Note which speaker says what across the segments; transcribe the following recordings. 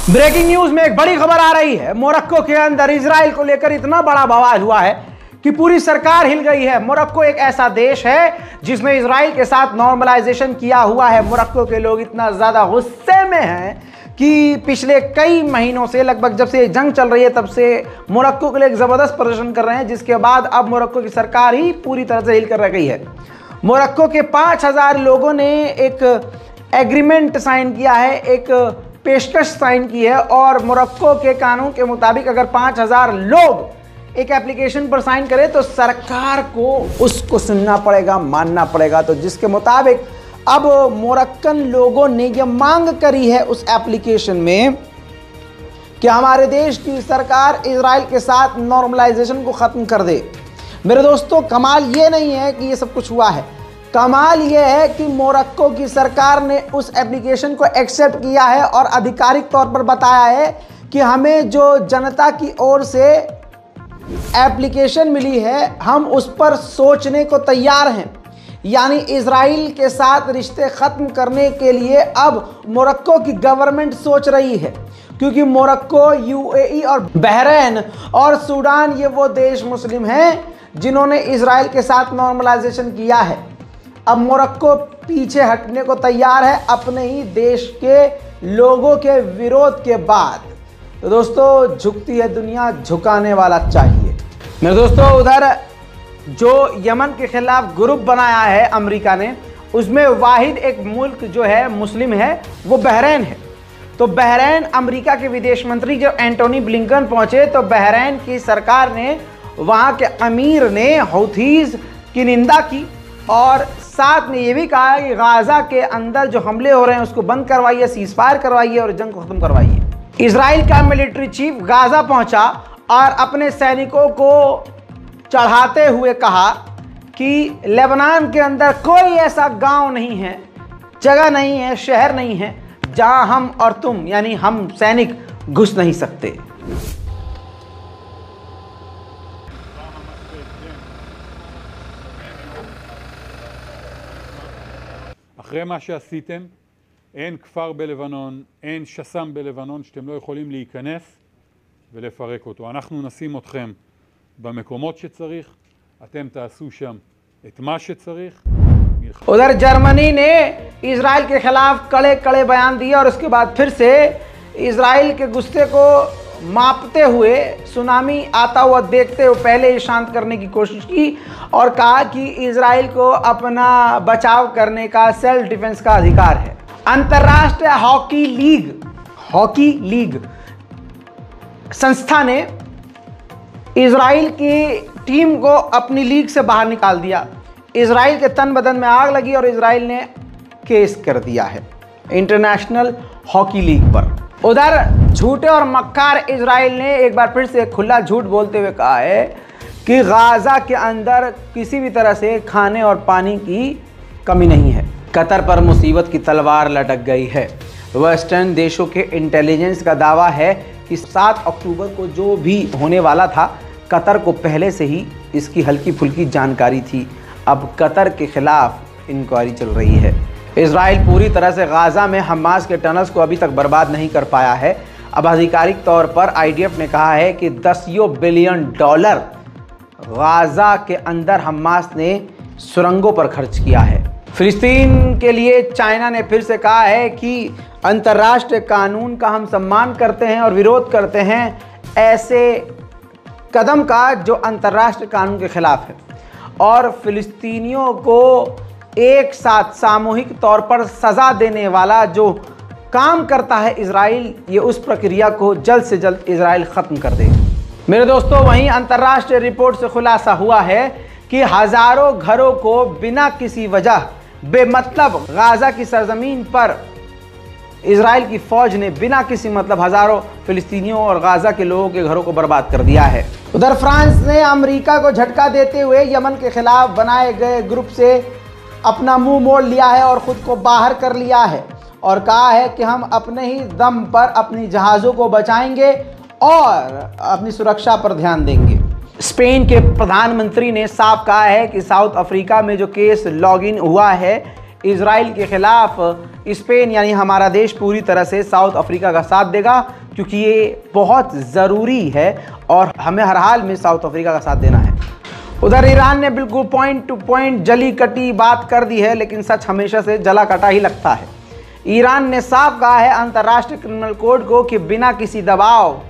Speaker 1: Breaking news में एक बड़ी खबर आ रही है। मोरक्को के अंदर इजराइल को लेकर इतना बड़ा बवाल हुआ है कि पूरी सरकार हिल गई है। मोरक्को एक ऐसा देश है जिसने इजराइल के साथ नॉर्मलाइजेशन किया हुआ है। मोरक्को के लोग इतना ज्यादा गुस्से में हैं कि पिछले कई महीनों से, लगभग जब से जंग चल रही है तब से मोरक्को के लिए एक जबरदस्त प्रदर्शन कर रहे हैं, जिसके बाद अब मोरक्को की सरकार ही पूरी तरह से हिल कर रह गई है। मोरक्को के 5000 लोगों ने एक एग्रीमेंट साइन किया है, एक पेशकश साइन की है, और मोरक्को के कानून के मुताबिक अगर 5000 लोग एक एप्लीकेशन पर साइन करें तो सरकार को उसको सुनना पड़ेगा, मानना पड़ेगा। तो जिसके मुताबिक अब मोरक्कन लोगों ने यह मांग करी है उस एप्लीकेशन में कि हमारे देश की सरकार इजराइल के साथ नॉर्मलाइजेशन को ख़त्म कर दे। मेरे दोस्तों, कमाल ये नहीं है कि ये सब कुछ हुआ है, कमाल ये है कि मोरक्को की सरकार ने उस एप्लीकेशन को एक्सेप्ट किया है और आधिकारिक तौर पर बताया है कि हमें जो जनता की ओर से एप्लीकेशन मिली है हम उस पर सोचने को तैयार हैं। यानी इजराइल के साथ रिश्ते ख़त्म करने के लिए अब मोरक्को की गवर्नमेंट सोच रही है, क्योंकि मोरक्को, यूएई और बहरीन और सूडान ये वो देश मुस्लिम हैं जिन्होंने इजराइल के साथ नॉर्मलाइजेशन किया है। अब मोरक्को पीछे हटने को तैयार है अपने ही देश के लोगों के विरोध के बाद। तो दोस्तों, झुकती है दुनिया, झुकाने वाला चाहिए। मेरे दोस्तों, उधर जो यमन के खिलाफ ग्रुप बनाया है अमेरिका ने, उसमें वाहिद एक मुल्क जो है मुस्लिम है वो बहरीन है। तो बहरीन, अमेरिका के विदेश मंत्री जब एंटोनी ब्लिंकन पहुंचे तो बहरीन की सरकार ने, वहां के अमीर ने हौथीज की निंदा की और साथ में ये भी कहा कि गाजा के अंदर जो हमले हो रहे हैं उसको बंद करवाइए, सीजफायर करवाइए और जंग को ख़त्म करवाइए। इजराइल का मिलिट्री चीफ गाजा पहुंचा और अपने सैनिकों को चढ़ाते हुए कहा कि लेबनान के अंदर कोई ऐसा गांव नहीं है, जगह नहीं है, शहर नहीं है जहां हम और तुम यानी हम सैनिक घुस नहीं सकते।
Speaker 2: אחרי מה שעשיתם, אין כפר בלבנון, אין שס"ם בלבנון שאתם לא יכולים להיכנס ולפרק אותו. אנחנו נשים אתכם במקומות שצריך, אתם תעשו שם את מה שצריך.
Speaker 1: उधर जर्मनी ने इजराइल के खिलाफ कड़े कड़े बयान दिए और उसके बाद फिर से इजराइल के गुस्से को मापते हुए, सुनामी आता हुआ देखते हुए पहले ही शांत करने की कोशिश की और कहा कि इजराइल को अपना बचाव करने का, सेल्फ डिफेंस का अधिकार है। अंतर्राष्ट्रीय हॉकी लीग संस्था ने इजराइल की टीम को अपनी लीग से बाहर निकाल दिया। इजराइल के तन बदन में आग लगी और इजराइल ने केस कर दिया है इंटरनेशनल हॉकी लीग पर। उधर झूठे और मक्कार इजराइल ने एक बार फिर से खुला झूठ बोलते हुए कहा है कि गाजा के अंदर किसी भी तरह से खाने और पानी की कमी नहीं है। कतर पर मुसीबत की तलवार लटक गई है। वेस्टर्न देशों के इंटेलिजेंस का दावा है कि 7 अक्टूबर को जो भी होने वाला था, कतर को पहले से ही इसकी हल्की फुल्की जानकारी थी। अब कतर के खिलाफ इंक्वायरी चल रही है। इजराइल पूरी तरह से गाजा में हमास के टनल्स को अभी तक बर्बाद नहीं कर पाया है। अब आधिकारिक तौर पर आईडीएफ ने कहा है कि $10 बिलियन गाजा के अंदर हमास ने सुरंगों पर खर्च किया है। फिलिस्तीन के लिए चाइना ने फिर से कहा है कि अंतर्राष्ट्रीय कानून का हम सम्मान करते हैं और विरोध करते हैं ऐसे कदम का जो अंतर्राष्ट्रीय कानून के खिलाफ है, और फिलिस्तीनियों को एक साथ सामूहिक तौर पर सज़ा देने वाला जो काम करता है इजराइल, ये उस प्रक्रिया को जल्द से जल्द इजराइल ख़त्म कर दे। मेरे दोस्तों, वहीं अंतर्राष्ट्रीय रिपोर्ट से खुलासा हुआ है कि हज़ारों घरों को बिना किसी वजह बेमतलब गाजा की सरजमीन पर इजराइल की फ़ौज ने बिना किसी मतलब हज़ारों फिलिस्तीनियों और गाजा के लोगों के घरों को बर्बाद कर दिया है। उधर फ्रांस ने अमेरिका को झटका देते हुए यमन के खिलाफ बनाए गए ग्रुप से अपना मुंह मोड़ लिया है और ख़ुद को बाहर कर लिया है और कहा है कि हम अपने ही दम पर अपनी जहाज़ों को बचाएंगे और अपनी सुरक्षा पर ध्यान देंगे। स्पेन के प्रधानमंत्री ने साफ कहा है कि साउथ अफ्रीका में जो केस लॉगिन हुआ है इजराइल के खिलाफ स्पेन यानी हमारा देश पूरी तरह से साउथ अफ्रीका का साथ देगा, क्योंकि ये बहुत ज़रूरी है और हमें हर हाल में साउथ अफ्रीका का साथ देना है। उधर ईरान ने बिल्कुल पॉइंट टू पॉइंट जली कटी बात कर दी है, लेकिन सच हमेशा से जला कटा ही लगता है। ईरान ने साफ कहा है अंतर्राष्ट्रीय क्रिमिनल कोड को कि बिना किसी दबाव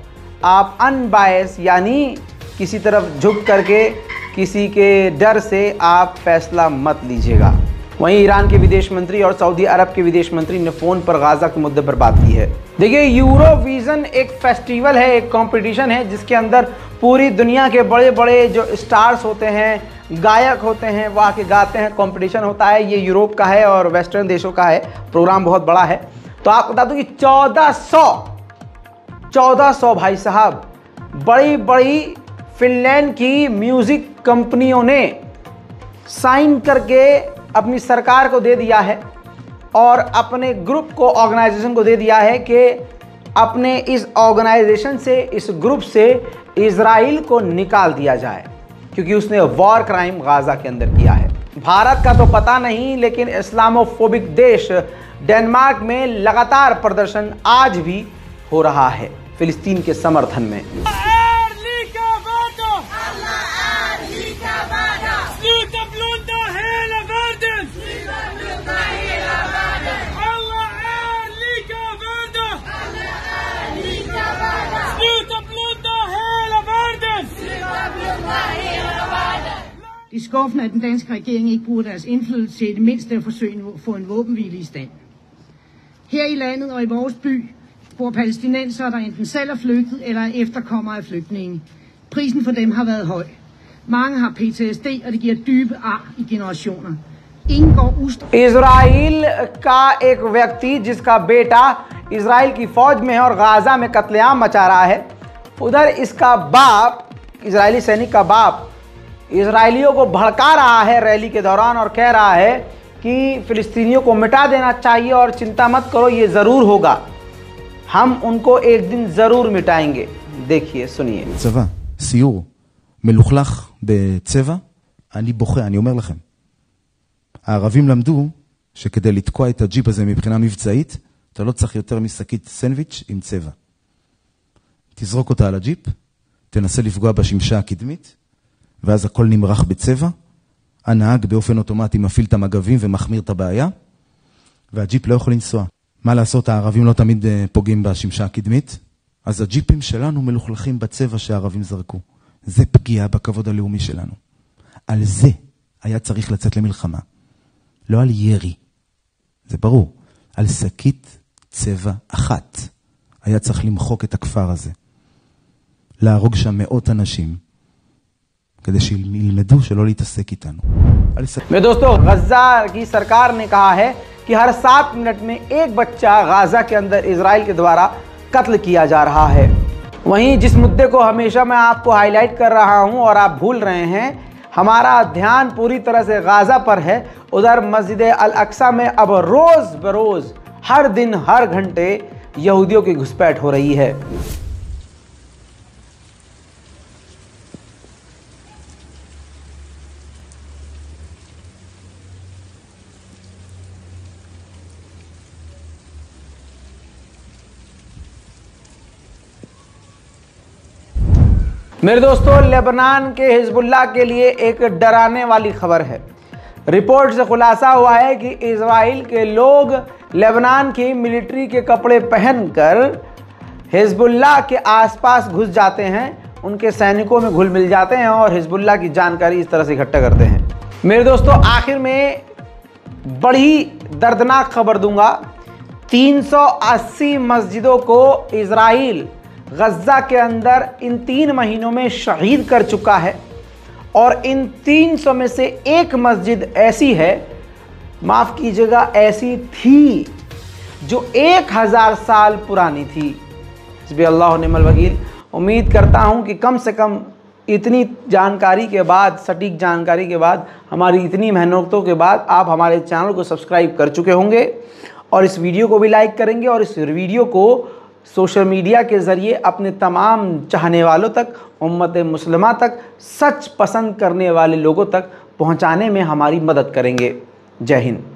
Speaker 1: आप अनबायस यानी किसी तरफ झुक करके किसी के डर से आप फैसला मत लीजिएगा। वहीं ईरान के विदेश मंत्री और सऊदी अरब के विदेश मंत्री ने फ़ोन पर गाज़ा के मुद्दे पर बात की है। देखिए, यूरोविज़न एक फेस्टिवल है, एक कंपटीशन है जिसके अंदर पूरी दुनिया के बड़े बड़े जो स्टार्स होते हैं, गायक होते हैं, वो आके गाते हैं, कंपटीशन होता है। ये यूरोप का है और वेस्टर्न देशों का है, प्रोग्राम बहुत बड़ा है। तो आपको बता दूँ कि 1400 भाई साहब बड़ी बड़ी फिनलैंड की म्यूज़िक कंपनियों ने साइन करके अपनी सरकार को दे दिया है और अपने ग्रुप को, ऑर्गेनाइजेशन को दे दिया है कि अपने इस ऑर्गेनाइजेशन से, इस ग्रुप से इजराइल को निकाल दिया जाए, क्योंकि उसने वॉर क्राइम गाज़ा के अंदर किया है। भारत का तो पता नहीं, लेकिन इस्लामोफोबिक देश डेनमार्क में लगातार प्रदर्शन आज भी हो रहा है फिलिस्तीन के समर्थन में।
Speaker 3: Det er skuffende, at den danske regering ikke bruger deres indflydelse til det mindste at forsøge at få en våbenhvile i stand. Her i landet og i vores by bor palæstinensere, der enten selv er flygtet eller er efterkommere af flygtninge. Prisen for dem har været høj. Mange har PTSD, og det giver dybe ar i generationer. Ingen går
Speaker 1: Israel का एक व्यक्ति जिसका बेटा Israel की फौज में है और गाज़ा में कत्लेआम मचा रहा है, उधर इसका बाप, इजरायली सैनिक का बाप, इजरायलियों को भड़का रहा है रैली के दौरान और कह रहा है कि फिलिस्तीनियों को मिटा देना चाहिए और चिंता मत करो, ये ज़रूर होगा, हम उनको एक दिन ज़रूर मिटाएंगे। देखिए, सुनिए।
Speaker 4: צבא, סיור, מלוכלך בצבע, אני בוכה, אני אומר לכם. הערבים למדו שכדי לתקוע את הג'יפ הזה מבחינה מבצעית, אתה לא צריך יותר משקית סנדוויץ' עם צבע. תזרוק אותה על הג'יפ, תנסה לפגוע בשמשה הקדמית, ואז הכל נמרח בצבע, הנהג באופן אוטומטי מפעיל את המגבים ומחמיר את הבעיה, והג'יפ לא יכול לנסוע. מה לעשות, הערבים לא תמיד פוגעים בשמשה הקדמית, אז הג'יפים שלנו מלוכלכים בצבע שהערבים זרקו. זה פגיעה בכבוד הלאומי שלנו. על זה היה צריך לצאת למלחמה. לא על ירי, זה ברור, על שקית צבע אחת. היה צריך למחוק את הכפר הזה. להרוג שם מאות אנשים, כדי שילמדו שלא להתעסק איתנו.
Speaker 1: मेरे दोस्तों, गज़ा की सरकार ने कहा है कि हर 7 मिनट में एक बच्चा गाज़ा के अंदर इजराइल के द्वारा कत्ल किया जा रहा है। वहीं जिस मुद्दे को हमेशा मैं आपको हाईलाइट कर रहा हूं और आप भूल रहे हैं, हमारा ध्यान पूरी तरह से गाज़ा पर है। उधर मस्जिद अल अक्सा में अब रोज़ बरोज़, हर दिन, हर घंटे यहूदियों की घुसपैठ हो रही है। मेरे दोस्तों, लेबनान के हिजबुल्लाह के लिए एक डराने वाली खबर है। रिपोर्ट से खुलासा हुआ है कि इजराइल के लोग लेबनान की मिलिट्री के कपड़े पहनकर हिजबुल्लाह के आसपास घुस जाते हैं, उनके सैनिकों में घुल मिल जाते हैं और हिजबुल्लाह की जानकारी इस तरह से इकट्ठा करते हैं। मेरे दोस्तों, आखिर में बड़ी दर्दनाक खबर दूंगा। 380 मस्जिदों को इजराइल गज़ा के अंदर इन 3 महीनों में शहीद कर चुका है और इन 300 में से एक मस्जिद ऐसी है, माफ़ कीजिएगा, ऐसी थी जो 1000 साल पुरानी थी। हस्बी अल्लाह व निअमल वकील। उम्मीद करता हूं कि कम से कम इतनी जानकारी के बाद, सटीक जानकारी के बाद, हमारी इतनी मेहनतों के बाद आप हमारे चैनल को सब्सक्राइब कर चुके होंगे और इस वीडियो को भी लाइक करेंगे और इस वीडियो को सोशल मीडिया के ज़रिए अपने तमाम चाहने वालों तक, उम्मत मुस्लिमा तक, सच पसंद करने वाले लोगों तक पहुंचाने में हमारी मदद करेंगे। जय हिंद।